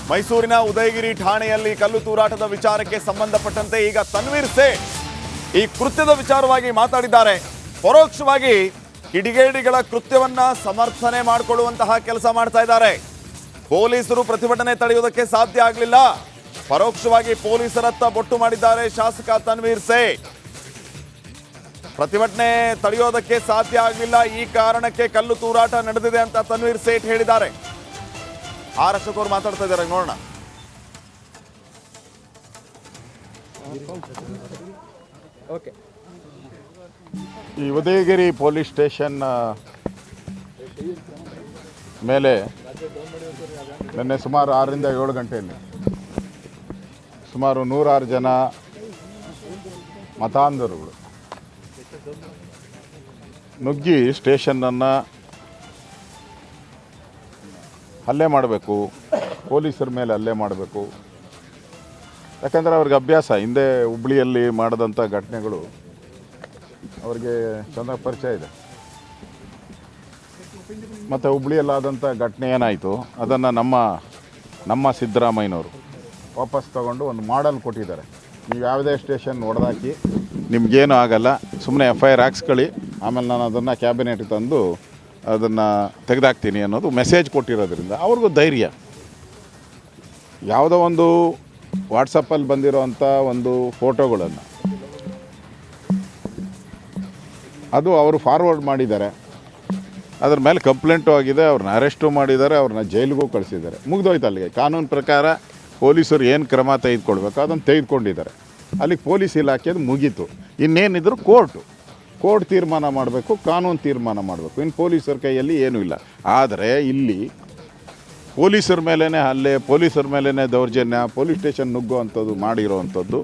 ಮೈಸೂರಿನ ಉದಯಗಿರಿ ಠಾಣೆಯಲ್ಲಿ ಕಲ್ಲು ತೂರಾಟದ ವಿಚಾರಕ್ಕೆ ಸಂಬಂಧಪಟ್ಟಂತೆ ಈಗ ತನ್ವೀರ್ ಸೇಠ್ ಈ ಕೃತ್ಯದ ವಿಚಾರವಾಗಿ ಮಾತಾಡಿದ್ದಾರೆ. ಪರೋಕ್ಷವಾಗಿ ಕಿಡಿಗೇಡಿಗಳ ಕೃತ್ಯವನ್ನ ಸಮರ್ಥನೆ ಮಾಡಿಕೊಳ್ಳುವಂತಹ ಕೆಲಸ ಮಾಡ್ತಾ ಇದ್ದಾರೆ. ಪೊಲೀಸರು ಪ್ರತಿಭಟನೆ ತಡೆಯುವುದಕ್ಕೆ ಸಾಧ್ಯ ಆಗಲಿಲ್ಲ. ಪರೋಕ್ಷವಾಗಿ ಪೊಲೀಸರತ್ತ ಬೊಟ್ಟು ಮಾಡಿದ್ದಾರೆ ಶಾಸಕ ತನ್ವೀರ್ ಸೇಠ್. ಪ್ರತಿಭಟನೆ ತಡೆಯೋದಕ್ಕೆ ಸಾಧ್ಯ ಆಗಲಿಲ್ಲ, ಈ ಕಾರಣಕ್ಕೆ ಕಲ್ಲು ತೂರಾಟ ನಡೆದಿದೆ ಅಂತ ತನ್ವೀರ್ ಸೇಠ್ ಹೇಳಿದ್ದಾರೆ. ಆರ್ ಅಶೋಕ್ ಅವರು ಮಾತಾಡ್ತಾ ಇದ್ದಾರೆ, ನೋಡೋಣ. ಈ ಉದಯಗಿರಿ ಪೊಲೀಸ್ ಸ್ಟೇಷನ್ ಮೇಲೆ ನಿನ್ನೆ ಸುಮಾರು 6ರಿಂದ 7 ಗಂಟೆಯಲ್ಲಿ ಸುಮಾರು 106 ಜನ ಮತಾಂಧರುಗಳು ನುಗ್ಗಿ ಸ್ಟೇಷನ್ನನ್ನು ಹಲ್ಲೆ ಮಾಡಬೇಕು, ಪೊಲೀಸರ ಮೇಲೆ ಹಲ್ಲೆ ಮಾಡಬೇಕು. ಯಾಕಂದರೆ ಅವ್ರಿಗೆ ಅಭ್ಯಾಸ, ಹಿಂದೆ ಹುಬ್ಳಿಯಲ್ಲಿ ಮಾಡಿದಂಥ ಘಟನೆಗಳು ಅವ್ರಿಗೆ ಚೆನ್ನಾಗಿ ಪರಿಚಯ ಇದೆ. ಮತ್ತು ಹುಬ್ಳಿಯಲ್ಲಾದಂಥ ಘಟನೆ ಏನಾಯಿತು ಅದನ್ನು ನಮ್ಮ ಸಿದ್ದರಾಮಯ್ಯನವರು ವಾಪಸ್ ತಗೊಂಡು ಒಂದು ಮಾಡಲ್ ಕೊಟ್ಟಿದ್ದಾರೆ. ನೀವು ಯಾವುದೇ ಸ್ಟೇಷನ್ ಹೊಡೆದಾಕಿ ನಿಮಗೇನು ಆಗಲ್ಲ, ಸುಮ್ಮನೆ FIR ಹಾಕ್ಸ್ಕೊಳ್ಳಿ, ಆಮೇಲೆ ನಾನು ಅದನ್ನು ಕ್ಯಾಬಿನೆಟ್ಗೆ ತಂದು ಅದನ್ನು ತೆಗೆದಾಕ್ತೀನಿ ಅನ್ನೋದು ಮೆಸೇಜ್ ಕೊಟ್ಟಿರೋದ್ರಿಂದ ಅವ್ರಿಗೂ ಧೈರ್ಯ. ಯಾವುದೋ ಒಂದು ವಾಟ್ಸಪ್ಪಲ್ಲಿ ಬಂದಿರೋವಂಥ ಒಂದು ಫೋಟೋಗಳನ್ನು ಅದು ಅವರು ಫಾರ್ವರ್ಡ್ ಮಾಡಿದ್ದಾರೆ. ಅದ್ರ ಮೇಲೆ ಕಂಪ್ಲೇಂಟು ಆಗಿದೆ, ಅವ್ರನ್ನ ಅರೆಸ್ಟು ಮಾಡಿದ್ದಾರೆ, ಅವ್ರನ್ನ ಜೈಲಿಗೂ ಕಳಿಸಿದ್ದಾರೆ. ಮುಗ್ದೋಯ್ತು ಅಲ್ಲಿಗೆ. ಕಾನೂನು ಪ್ರಕಾರ ಪೊಲೀಸರು ಏನು ಕ್ರಮ ತೆಗೆದುಕೊಳ್ಬೇಕು ಅದನ್ನು ತೆಗೆದುಕೊಂಡಿದ್ದಾರೆ. ಅಲ್ಲಿಗೆ ಪೊಲೀಸ್ ಇಲಾಖೆದು ಮುಗೀತು. ಇನ್ನೇನಿದ್ರು ಕೋರ್ಟ್ ತೀರ್ಮಾನ ಮಾಡಬೇಕು, ಕಾನೂನು ತೀರ್ಮಾನ ಮಾಡಬೇಕು. ಇನ್ನು ಪೊಲೀಸರ ಕೈಯಲ್ಲಿ ಏನೂ ಇಲ್ಲ. ಆದರೆ ಇಲ್ಲಿ ಪೊಲೀಸರ ಮೇಲೇ ಹಲ್ಲೆ, ಪೊಲೀಸರ ಮೇಲೇ ದೌರ್ಜನ್ಯ, ಪೊಲೀಸ್ ಸ್ಟೇಷನ್ ನುಗ್ಗುವಂಥದ್ದು ಮಾಡಿರೋವಂಥದ್ದು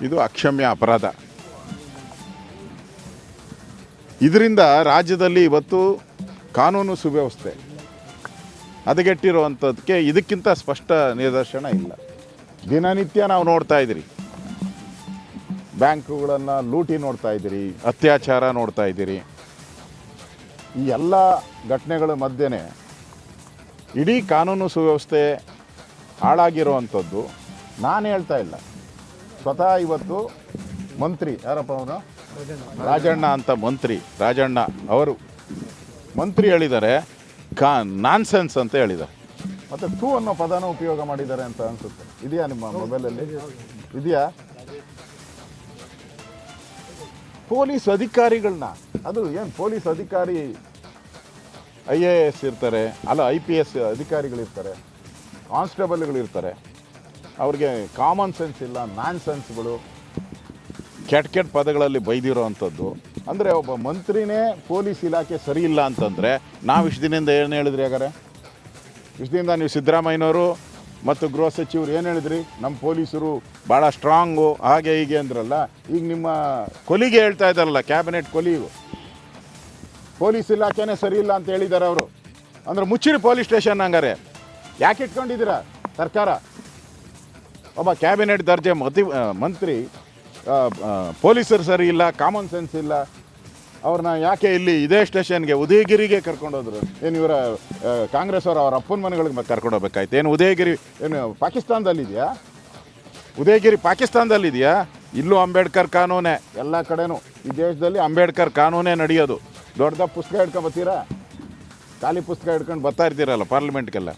ಇದು ಅಕ್ಷಮ್ಯ ಅಪರಾಧ. ಇದರಿಂದ ರಾಜ್ಯದಲ್ಲಿ ಇವತ್ತು ಕಾನೂನು ಸುವ್ಯವಸ್ಥೆ ಹದಗೆಟ್ಟಿರುವಂಥದ್ದಕ್ಕೆ ಇದಕ್ಕಿಂತ ಸ್ಪಷ್ಟ ನಿದರ್ಶನ ಇಲ್ಲ. ದಿನನಿತ್ಯ ನಾವು ನೋಡ್ತಾ ಇದ್ದೀರಿ, ಬ್ಯಾಂಕುಗಳನ್ನು ಲೂಟಿ ನೋಡ್ತಾ ಇದ್ದೀರಿ, ಅತ್ಯಾಚಾರ ನೋಡ್ತಾ ಇದ್ದೀರಿ. ಈ ಎಲ್ಲ ಘಟನೆಗಳ ಮಧ್ಯೆ ಇಡೀ ಕಾನೂನು ಸುವ್ಯವಸ್ಥೆ ಹಾಳಾಗಿರುವಂಥದ್ದು ನಾನು ಹೇಳ್ತಾ ಇಲ್ಲ. ಸ್ವತಃ ಇವತ್ತು ಮಂತ್ರಿ ಯಾರಪ್ಪ ಅವನು, ರಾಜಣ್ಣ ಅಂತ ರಾಜಣ್ಣ ಅವರು ಮಂತ್ರಿ ಹೇಳಿದ್ದಾರೆ, ನಾನ್ಸೆನ್ಸ್ ಅಂತ ಹೇಳಿದ್ದಾರೆ. ಮತ್ತು ಥೂ ಅನ್ನೋ ಪದನ ಉಪಯೋಗ ಮಾಡಿದ್ದಾರೆ ಅಂತ ಅನಿಸುತ್ತೆ. ಇದೆಯಾ ನಿಮ್ಮ ಮೊಬೈಲಲ್ಲಿ? ಇದೆಯಾ? ಪೊಲೀಸ್ ಅಧಿಕಾರಿಗಳನ್ನ, ಅದು ಏನು ಪೊಲೀಸ್ ಅಧಿಕಾರಿ IAS ಇರ್ತಾರೆ, ಅಲ್ಲ IPS ಅಧಿಕಾರಿಗಳಿರ್ತಾರೆ, ಕಾನ್ಸ್ಟೇಬಲ್ಗಳಿರ್ತಾರೆ. ಅವ್ರಿಗೆ ಕಾಮನ್ ಸೆನ್ಸ್ ಇಲ್ಲ, ನಾನ್ ಸೆನ್ಸ್ಗಳು, ಕೆಟ್ಟ ಪದಗಳಲ್ಲಿ ಬೈದಿರೋ ಅಂಥದ್ದು. ಅಂದರೆ ಒಬ್ಬ ಮಂತ್ರಿನೇ ಪೊಲೀಸ್ ಇಲಾಖೆ ಸರಿ ಇಲ್ಲ ಅಂತಂದರೆ ನಾವು ಇಷ್ಟು ದಿನದಿಂದ ಏನು ಹೇಳಿದ್ರಿ? ಹಾಗಾದ್ರೆ ಇಷ್ಟು ದಿನದಿಂದ ನೀವು ಸಿದ್ದರಾಮಯ್ಯನವರು ಮತ್ತು ಗೃಹ ಸಚಿವರು ಏನು ಹೇಳಿದ್ರಿ? ನಮ್ಮ ಪೊಲೀಸರು ಭಾಳ ಸ್ಟ್ರಾಂಗು, ಹಾಗೆ ಹೀಗೆ ಅಂದ್ರಲ್ಲ. ಈಗ ನಿಮ್ಮ ಕೊಲಿಗೆ ಹೇಳ್ತಾ ಇದ್ದಾರಲ್ಲ, ಕ್ಯಾಬಿನೆಟ್ ಕೊಲಿಗೂ ಪೊಲೀಸ್ ಇಲಾಖೆನೇ ಸರಿ ಇಲ್ಲ ಅಂತ ಹೇಳಿದ್ದಾರೆ ಅವರು. ಅಂದರೆ ಮುಚ್ಚಿರಿ ಪೊಲೀಸ್ ಸ್ಟೇಷನ್. ಹಂಗಾರೆ ಯಾಕೆ ಇಟ್ಕೊಂಡಿದ್ದೀರಾ ಸರ್ಕಾರ? ಒಬ್ಬ ಕ್ಯಾಬಿನೆಟ್ ದರ್ಜೆ ಮಂತ್ರಿ ಪೊಲೀಸರು ಸರಿ ಇಲ್ಲ, ಕಾಮನ್ ಸೆನ್ಸ್ ಇಲ್ಲ, ಅವ್ರನ್ನ ಯಾಕೆ ಇಲ್ಲಿ ಇದೇ ಸ್ಟೇಷನ್ಗೆ ಉದಯಗಿರಿಗೆ ಕರ್ಕೊಂಡೋದ್ರು? ಏನು ಇವರ ಕಾಂಗ್ರೆಸ್ ಅವ್ರ ಅಪ್ಪನ ಮನೆಗಳಿಗೆ ಕರ್ಕೊಂಡು ಹೋಗ್ಬೇಕಾಯ್ತು? ಏನು ಉದಯಗಿರಿ ಏನು ಪಾಕಿಸ್ತಾನದಲ್ಲಿದೆಯಾ? ಉದಯಗಿರಿ ಪಾಕಿಸ್ತಾನದಲ್ಲಿದೆಯಾ? ಇಲ್ಲೂ ಅಂಬೇಡ್ಕರ್ ಕಾನೂನೇ, ಎಲ್ಲ ಕಡೆನೂ ಈ ದೇಶದಲ್ಲಿ ಅಂಬೇಡ್ಕರ್ ಕಾನೂನೇ ನಡೆಯೋದು. ದೊಡ್ಡ ಪುಸ್ತಕ ಹಿಡ್ಕೊಂಡು ಬರ್ತೀರಾ? ಖಾಲಿ ಪುಸ್ತಕ ಹಿಡ್ಕೊಂಡು ಬರ್ತಾ ಇರ್ತೀರಲ್ಲ ಪಾರ್ಲಿಮೆಂಟ್ಗೆಲ್ಲ.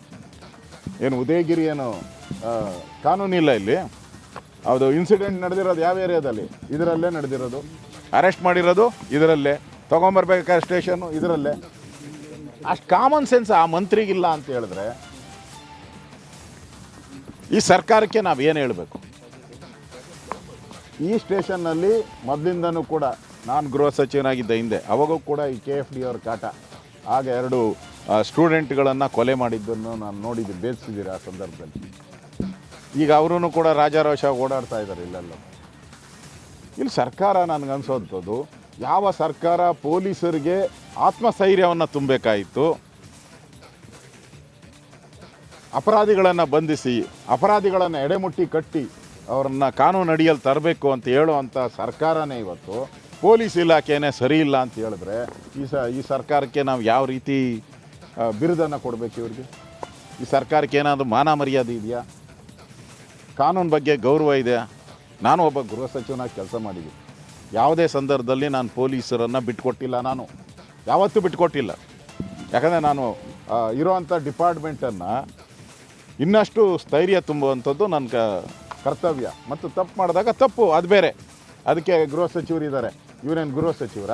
ಏನು ಉದಯಗಿರಿ ಏನು ಕಾನೂನಿಲ್ಲ ಇಲ್ಲಿ? ಅದು ಇನ್ಸಿಡೆಂಟ್ ನಡೆದಿರೋದು ಯಾವ ಏರಿಯಾದಲ್ಲಿ? ಇದರಲ್ಲೇ ನಡೆದಿರೋದು. ಅರೆಸ್ಟ್ ಮಾಡಿರೋದು ಇದರಲ್ಲೇ, ತೊಗೊಂಬರ್ಬೇಕಾದ್ರೆ ಸ್ಟೇಷನ್ನು ಇದರಲ್ಲೇ. ಅಷ್ಟು ಕಾಮನ್ ಸೆನ್ಸ್ ಆ ಮಂತ್ರಿಗಿಲ್ಲ ಅಂತ ಹೇಳಿದ್ರೆ ಈ ಸರ್ಕಾರಕ್ಕೆ ನಾವು ಏನು ಹೇಳಬೇಕು? ಈ ಸ್ಟೇಷನ್ನಲ್ಲಿ ಮೊದಲಿಂದನೂ ಕೂಡ ನಾನು ಗೃಹ ಸಚಿವನಾಗಿದ್ದ ಹಿಂದೆ, ಅವಾಗೂ ಕೂಡ ಈ KFD ಅವ್ರ ಕಾಟ. ಆಗ 2 ಸ್ಟೂಡೆಂಟ್ಗಳನ್ನು ಕೊಲೆ ಮಾಡಿದ್ದನ್ನು ನಾನು ನೋಡಿದ್ದೀನಿ, ಬೇಯಿಸಿದ್ದೀರಿ ಆ ಸಂದರ್ಭದಲ್ಲಿ. ಈಗ ಅವರೂ ಕೂಡ ರಾಜಾರೋಷ ಓಡಾಡ್ತಾ ಇದ್ದಾರೆ ಇಲ್ಲೆಲ್ಲ. ಇಲ್ಲಿ ಸರ್ಕಾರ ನನಗನ್ಸೋಂಥದ್ದು, ಯಾವ ಸರ್ಕಾರ ಪೊಲೀಸರಿಗೆ ಆತ್ಮಸ್ಥೈರ್ಯವನ್ನು ತುಂಬಬೇಕಾಯಿತು, ಅಪರಾಧಿಗಳನ್ನು ಬಂಧಿಸಿ, ಅಪರಾಧಿಗಳನ್ನು ಎಡೆಮುಟ್ಟಿ ಕಟ್ಟಿ ಅವರನ್ನು ಕಾನೂನು ಅಡಿಯಲ್ಲಿ ತರಬೇಕು ಅಂತ ಹೇಳುವಂಥ ಸರ್ಕಾರನೇ ಇವತ್ತು ಪೊಲೀಸ್ ಇಲಾಖೆನೇ ಸರಿ ಇಲ್ಲ ಅಂತ ಹೇಳಿದ್ರೆ ಈ ಸರ್ಕಾರಕ್ಕೆ ನಾವು ಯಾವ ರೀತಿ ಬಿರುದನ್ನು ಕೊಡಬೇಕು? ಇವ್ರಿಗೆ ಈ ಸರ್ಕಾರಕ್ಕೆ ಏನಾದರೂ ಮಾನ ಮರ್ಯಾದೆ ಇದೆಯಾ? ಕಾನೂನು ಬಗ್ಗೆ ಗೌರವ ಇದೆಯಾ? ನಾನು ಒಬ್ಬ ಗೃಹ ಸಚಿವನಾಗಿ ಕೆಲಸ ಮಾಡಿದ್ದೀನಿ. ಯಾವುದೇ ಸಂದರ್ಭದಲ್ಲಿ ನಾನು ಪೊಲೀಸರನ್ನು ಬಿಟ್ಕೊಟ್ಟಿಲ್ಲ, ನಾನು ಯಾವತ್ತೂ ಬಿಟ್ಕೊಟ್ಟಿಲ್ಲ. ಯಾಕಂದರೆ ನಾನು ಇರೋವಂಥ ಡಿಪಾರ್ಟ್ಮೆಂಟನ್ನು ಇನ್ನಷ್ಟು ಸ್ಥೈರ್ಯ ತುಂಬುವಂಥದ್ದು ನನ್ನ ಕರ್ತವ್ಯ. ಮತ್ತು ತಪ್ಪು ಮಾಡಿದಾಗ ತಪ್ಪು, ಅದು ಬೇರೆ. ಅದಕ್ಕೆ ಗೃಹ ಸಚಿವರು ಇದ್ದಾರೆ. ಇವರೇನು ಗೃಹ ಸಚಿವರ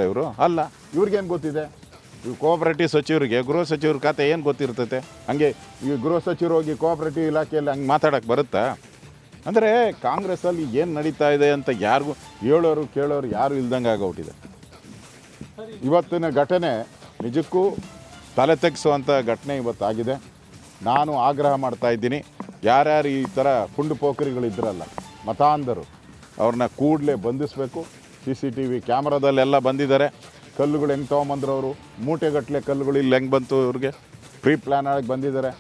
ಇವರು ಅಲ್ಲ. ಇವ್ರಿಗೇನು ಗೊತ್ತಿದೆ? ಇವು ಕೋಆಪರೇಟಿವ್ ಸಚಿವರಿಗೆ ಗೃಹ ಸಚಿವ್ರ ಖಾತೆ ಏನು ಗೊತ್ತಿರ್ತೈತೆ? ಹಂಗೆ ಈ ಗೃಹ ಸಚಿವರು ಹೋಗಿ ಕೋಆಪರೇಟಿವ್ ಇಲಾಖೆಯಲ್ಲಿ ಹಂಗೆ ಮಾತಾಡೋಕ್ಕೆ ಬರುತ್ತಾ? ಅಂದರೆ ಕಾಂಗ್ರೆಸ್ಸಲ್ಲಿ ಏನು ನಡೀತಾ ಇದೆ ಅಂತ ಯಾರಿಗೂ ಹೇಳೋರು ಕೇಳೋರು ಯಾರು ಇಲ್ದಂಗೆ ಆಗೋಗ್ಬಿಟ್ಟಿದೆ. ಇವತ್ತಿನ ಘಟನೆ ನಿಜಕ್ಕೂ ತಲೆ ತೆಗೆಸುವಂಥ ಘಟನೆ ಇವತ್ತಾಗಿದೆ. ನಾನು ಆಗ್ರಹ ಮಾಡ್ತಾಯಿದ್ದೀನಿ, ಯಾರ್ಯಾರು ಈ ಥರ ಪುಂಡು ಪೋಖರಿಗಳಿದ್ರಲ್ಲ, ಮತಾಂಧರು, ಅವ್ರನ್ನ ಕೂಡಲೇ ಬಂಧಿಸಬೇಕು. CCTV ಕ್ಯಾಮ್ರಾದಲ್ಲೆಲ್ಲ ಬಂದಿದ್ದಾರೆ. ಕಲ್ಲುಗಳು ಹೆಂಗೆ ತೊಗೊಂಬಂದ್ರು ಅವರು, ಮೂಟೆಗಟ್ಟಲೆ ಕಲ್ಲುಗಳು ಇಲ್ಲಿ ಹೆಂಗೆ ಬಂತು ಇವ್ರಿಗೆ? ಪ್ರೀ ಪ್ಲ್ಯಾನ್ ಆಗಿ ಬಂದಿದ್ದಾರೆ.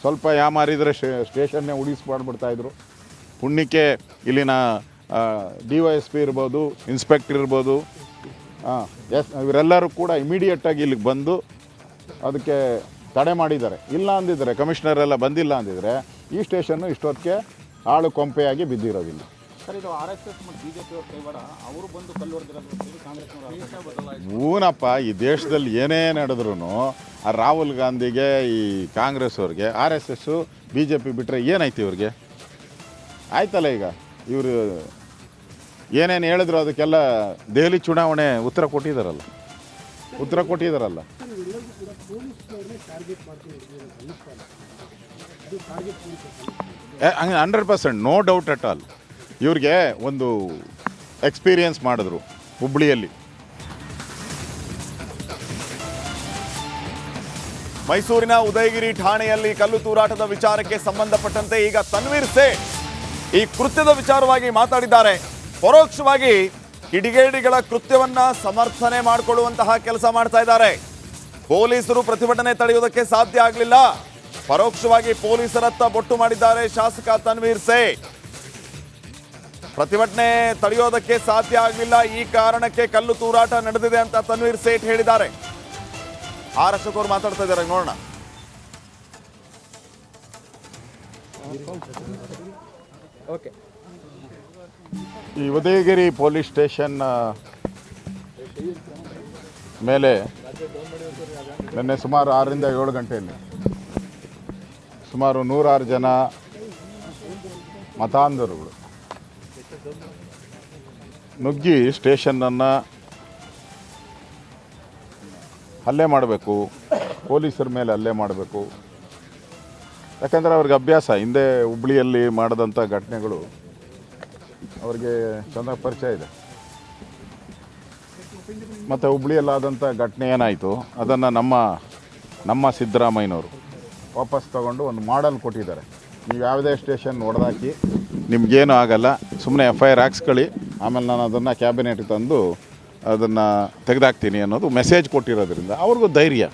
ಸ್ವಲ್ಪ ಯಾಮಾರಿದರೆ ಸ್ಟೇಷನ್ನೇ ಉಳಿಸ್ಮಾಡ್ಬಿಡ್ತಾಯಿದ್ರು. ಪುಣ್ಯಕ್ಕೆ ಇಲ್ಲಿನ DYSP ಇರ್ಬೋದು, ಇನ್ಸ್ಪೆಕ್ಟರ್ ಇರ್ಬೋದು, ಇವರೆಲ್ಲರೂ ಕೂಡ ಇಮಿಡಿಯೇಟಾಗಿ ಇಲ್ಲಿಗೆ ಬಂದು ಅದಕ್ಕೆ ತಡೆ ಮಾಡಿದ್ದಾರೆ. ಇಲ್ಲ ಅಂದಿದ್ರೆ, ಕಮಿಷನರ್ ಎಲ್ಲ ಬಂದಿಲ್ಲ ಅಂದಿದ್ರೆ ಈ ಸ್ಟೇಷನ್ನು ಇಷ್ಟೊತ್ತಿಗೆ ಆಳು ಕೊಂಪೆಯಾಗಿ ಬಿದ್ದಿರೋದಿಲ್ಲ. ಸರ್, ಇದು RSS ಮತ್ತು BJP ಅವ್ರ ಕೈವಾಡ, ಅವರು ಬಂದು ಕಲ್ಲು ಹೊಡೆದಿರೋದು ಕಾಂಗ್ರೆಸ್. ಊನಪ್ಪ, ಈ ದೇಶದಲ್ಲಿ ಏನೇ ನಡೆದ್ರೂ ಆ ರಾಹುಲ್ ಗಾಂಧಿಗೆ, ಈ ಕಾಂಗ್ರೆಸ್ ಅವ್ರಿಗೆ RSS BJP ಬಿಟ್ಟರೆ ಏನಾಯ್ತು ಇವ್ರಿಗೆ? ಆಯ್ತಲ್ಲ, ಈಗ ಇವರು ಏನೇನು ಹೇಳಿದ್ರು ಅದಕ್ಕೆಲ್ಲ ದೆಹಲಿ ಚುನಾವಣೆ ಉತ್ತರ ಕೊಟ್ಟಿದ್ದಾರಲ್ಲ. ಹಂಗೆ 100% ನೋ ಡೌಟ್ ಅಟ್ ಆಲ್. ಇವ್ರಿಗೆ ಒಂದು ಎಕ್ಸ್ಪೀರಿಯನ್ಸ್ ಮಾಡಿದ್ರು ಹುಬ್ಳಿಯಲ್ಲಿ. ಮೈಸೂರಿನ ಉದಯಗಿರಿ ಠಾಣೆಯಲ್ಲಿ ಕಲ್ಲು ತೂರಾಟದ ವಿಚಾರಕ್ಕೆ ಸಂಬಂಧಪಟ್ಟಂತೆ ಈಗ ತನ್ವೀರ್ ಸೇಠ್ ಈ ಕೃತ್ಯದ ವಿಚಾರವಾಗಿ ಮಾತಾಡಿದ್ದಾರೆ. ಪರೋಕ್ಷವಾಗಿ ಕಿಡಿಗೇಡಿಗಳ ಕೃತ್ಯವನ್ನ ಸಮರ್ಥನೆ ಮಾಡಿಕೊಳ್ಳುವಂತಹ ಕೆಲಸ ಮಾಡ್ತಾ ಇದ್ದಾರೆ. ಪೊಲೀಸರು ಪ್ರತಿಭಟನೆ ತಡೆಯುವುದಕ್ಕೆ ಸಾಧ್ಯ ಆಗಲಿಲ್ಲ. ಪರೋಕ್ಷವಾಗಿ ಪೊಲೀಸರತ್ತ ಬೊಟ್ಟು ಮಾಡಿದ್ದಾರೆ ಶಾಸಕ ತನ್ವೀರ್ ಸೇಠ್. ಪ್ರತಿಭಟನೆ ತಡೆಯೋದಕ್ಕೆ ಸಾಧ್ಯ ಆಗಲಿಲ್ಲ, ಈ ಕಾರಣಕ್ಕೆ ಕಲ್ಲು ತೂರಾಟ ನಡೆದಿದೆ ಅಂತ ತನ್ವೀರ್ ಸೇಠ್ ಹೇಳಿದ್ದಾರೆ. ಅಶೋಕ್ ಅವರು ಮಾತಾಡ್ತಾ ಇದ್ದಾರೆ, ನೋಡೋಣ. ಈ ಉದಯಗಿರಿ ಪೊಲೀಸ್ ಸ್ಟೇಷನ್ ಮೇಲೆ ನಿನ್ನೆ ಸುಮಾರು 6ರಿಂದ 7 ಗಂಟೆಯಲ್ಲಿ ಸುಮಾರು 106 ಜನ ಮತಾಂಧರುಗಳು ನುಗ್ಗಿ ಸ್ಟೇಷನ್ನನ್ನು ಹಲ್ಲೆ ಮಾಡಬೇಕು, ಪೊಲೀಸರ ಮೇಲೆ ಹಲ್ಲೆ ಮಾಡಬೇಕು. ಯಾಕಂದರೆ ಅವ್ರಿಗೆ ಅಭ್ಯಾಸ, ಹಿಂದೆ ಹುಬ್ಳಿಯಲ್ಲಿ ಮಾಡಿದಂಥ ಘಟನೆಗಳು ಅವ್ರಿಗೆ ಚೆನ್ನಾಗಿ ಪರಿಚಯ ಇದೆ. ಮತ್ತು ಹುಬ್ಳಿಯಲ್ಲಾದಂಥ ಘಟನೆ ಏನಾಯಿತು ಅದನ್ನು ನಮ್ಮ ಸಿದ್ದರಾಮಯ್ಯನವರು ವಾಪಸ್ ತಗೊಂಡು ಒಂದು ಮಾಡಲ್ ಕೊಟ್ಟಿದ್ದಾರೆ. ನೀವು ಯಾವುದೇ ಸ್ಟೇಷನ್ ಹೊಡೆದಾಕಿ ನಿಮಗೇನು ಆಗಲ್ಲ, ಸುಮ್ಮನೆ FIR ಹಾಕ್ಸ್ಕೊಳ್ಳಿ, ಆಮೇಲೆ ನಾನು ಅದನ್ನು ಕ್ಯಾಬಿನೆಟ್ಗೆ ತಂದು ಅದನ್ನು ತೆಗೆದಾಕ್ತೀನಿ ಅನ್ನೋದು ಮೆಸೇಜ್ ಕೊಟ್ಟಿರೋದ್ರಿಂದ ಅವ್ರಿಗೂ ಧೈರ್ಯ.